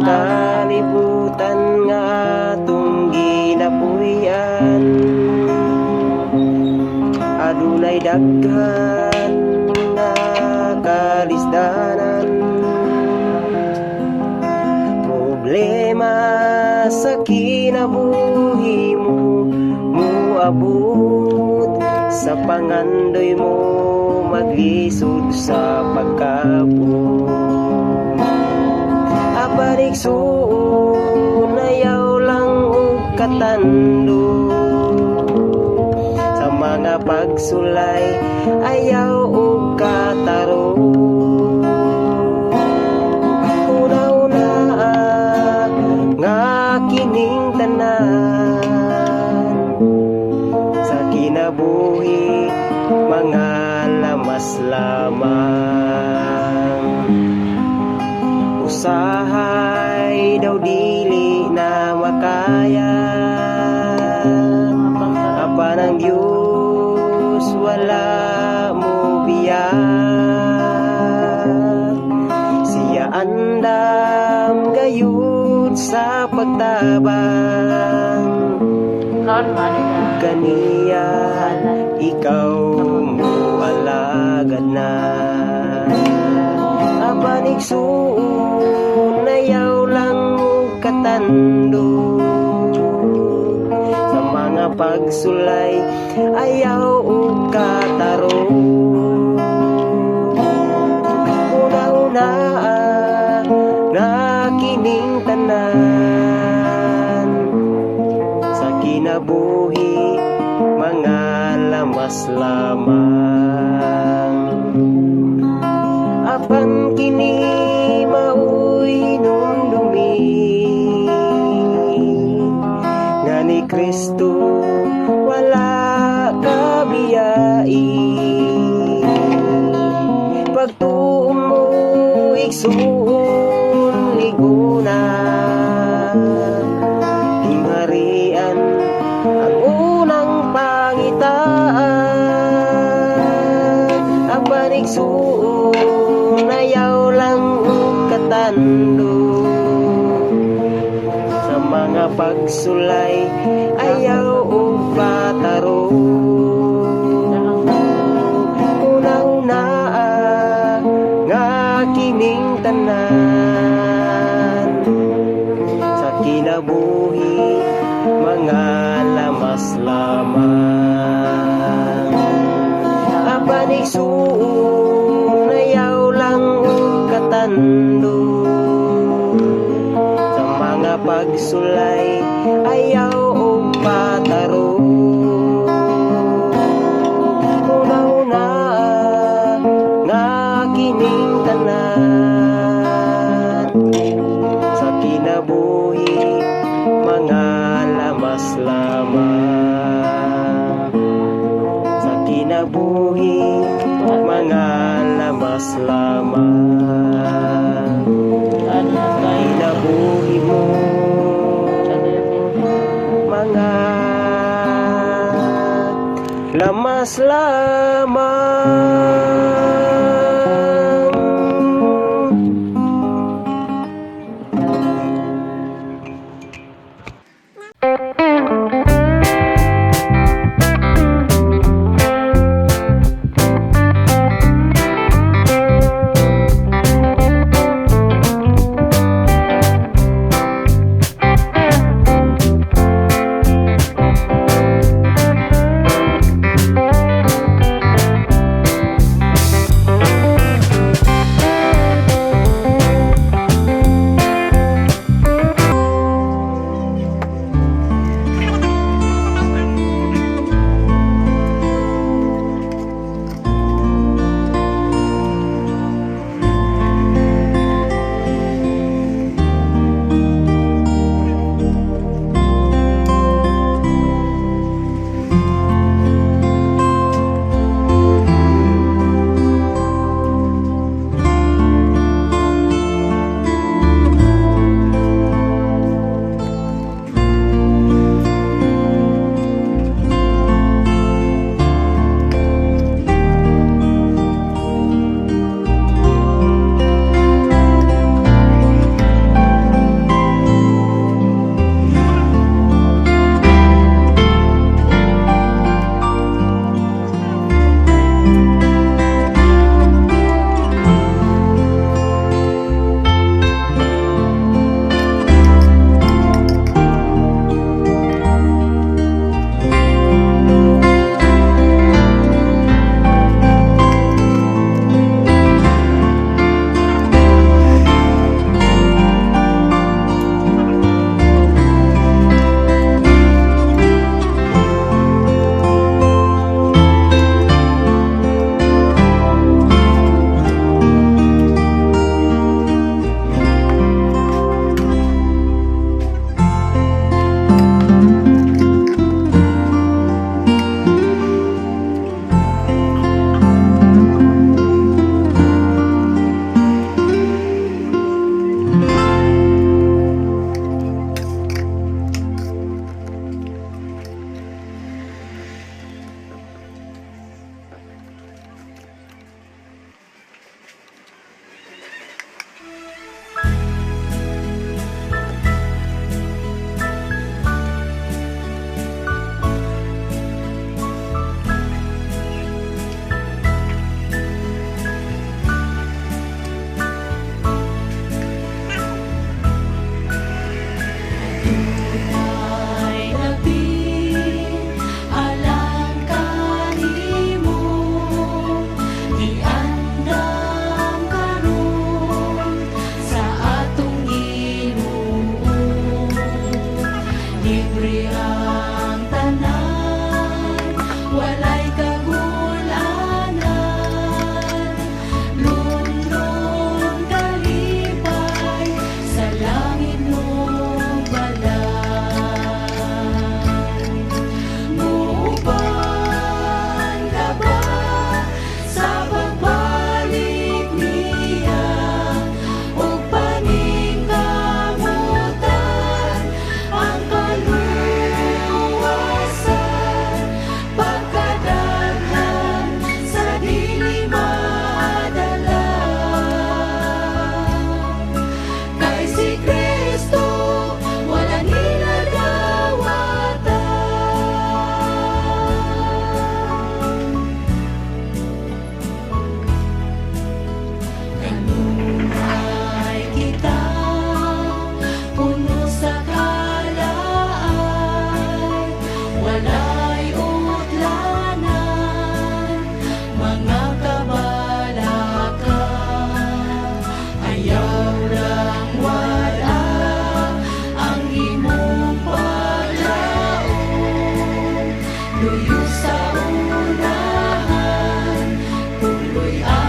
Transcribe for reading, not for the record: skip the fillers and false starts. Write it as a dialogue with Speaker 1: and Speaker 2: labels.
Speaker 1: kalibutan nga atong ginapuy-an, adunay daghan nga kalisdanan, problema sa kinabuhi mo, muabot sa pangandoy mo, maglisod sa pagkapo. Abanik suon ayaw lang og katando, sa mga pagsulay ayaw og kataro. Una-una nga kining tanan, sa kinabuhi mga lamas lamang. Usahay daw dili na makaya, apa ng Diyos wala mo biyak. Siya andam gayud sa pagtabang, kaniya ikaw mo alagad na. Abanik suon ayaw lang og katando, sa mga pagsulay ayaw og kataro. Una-una na kining tanan, sa kinabuhi mga lamas lamang. Apan kini mao'y numdumi nga ni Kristo wala kabiyai. Pagtuom mo igsuon liguna, tingharian ang unang pangitaan. Apan igsuon ayaw lang og katando, sa mga pagsulay ayaw og pataro. Una-una nga kining tanan, sa kinabuhi mga lamas lamang. Abanik suon ayaw lang og katando, sa mga pagsulay ayaw og pataro. Una-una nga kining tanan, sa kinabuhi mga lamas lamang. Sa kinabuhi mga lamas lamang. Kinabuhi mo mga lamas lamang.
Speaker 2: Ito'y